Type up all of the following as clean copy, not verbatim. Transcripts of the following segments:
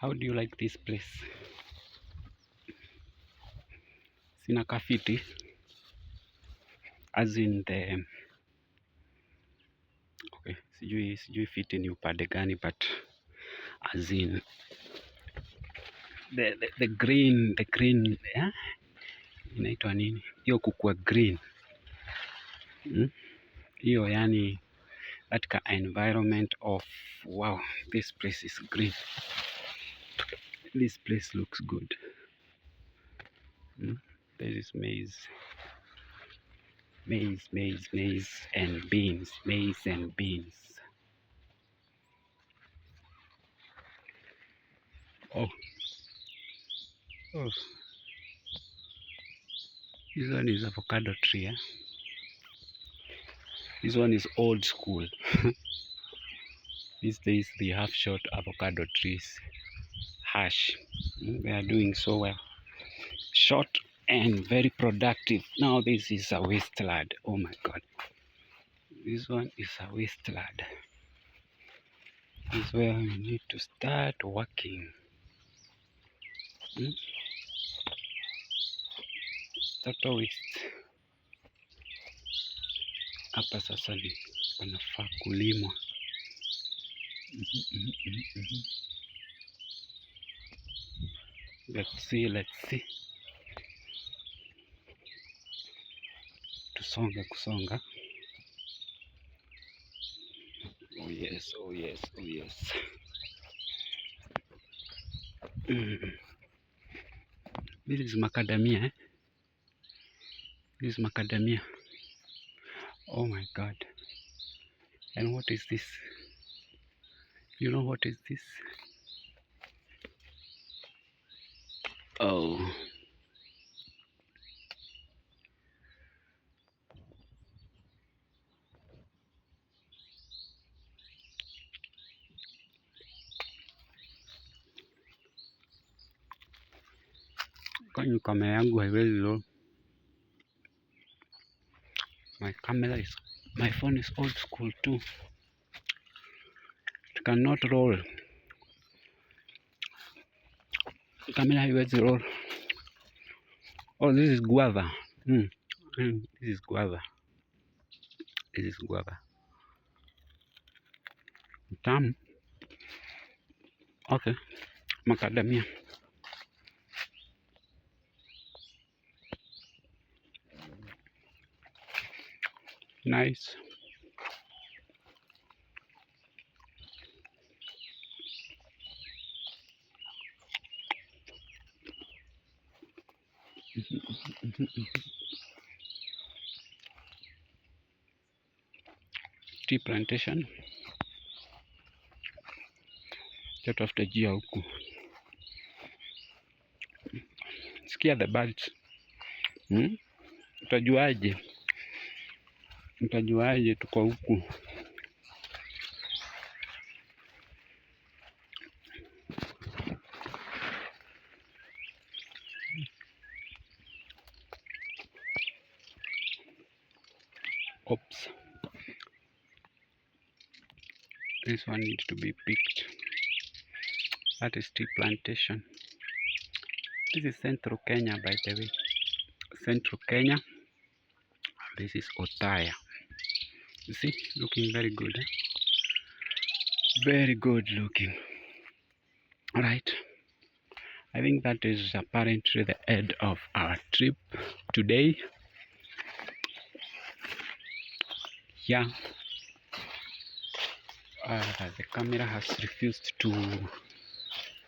How do you like this place? Sina kafiti, as in the okay, sijui fiti ni upande gani, but as in the green yeah? Inaitwa nini hiyo kukua green hiyo yani katika environment of wow, this place is green. This place looks good. There is maize and beans, oh this one is avocado tree, eh? This one is old school. These days they have short avocado trees. Harsh. They are doing so well. Short and very productive. Now this is a wasteland. Oh my god. This one is a wasteland. This is where we need to start working. Total waste. Hapa sasa ni panafaa kulimwa. Let's see. Kusonga. Oh yes. This is macadamia, eh? This is macadamia. Oh my god. And what is this? You know what is this? Oh. Kwani kamera yangu haiwezi roll. My phone is old school too. It cannot roll. Camera haiwezi roll. Oh, this is guava. This is guava. Tamu. Okay. Macadamia. Nice. Tea plantation. Tafuta jia huku. Sikia the birds. Utajuaje tuko huku? Oops. This one needs to be picked. That is tea plantation. This is Central Kenya, by the way. Central Kenya. This is Othaya. You see, looking very good. Eh? Very good looking. All right. I think that is apparently the end of our trip today. Yeah. The camera has refused to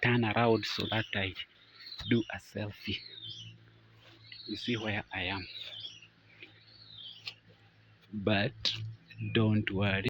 turn around so that I do a selfie. You see where I am. But don't worry.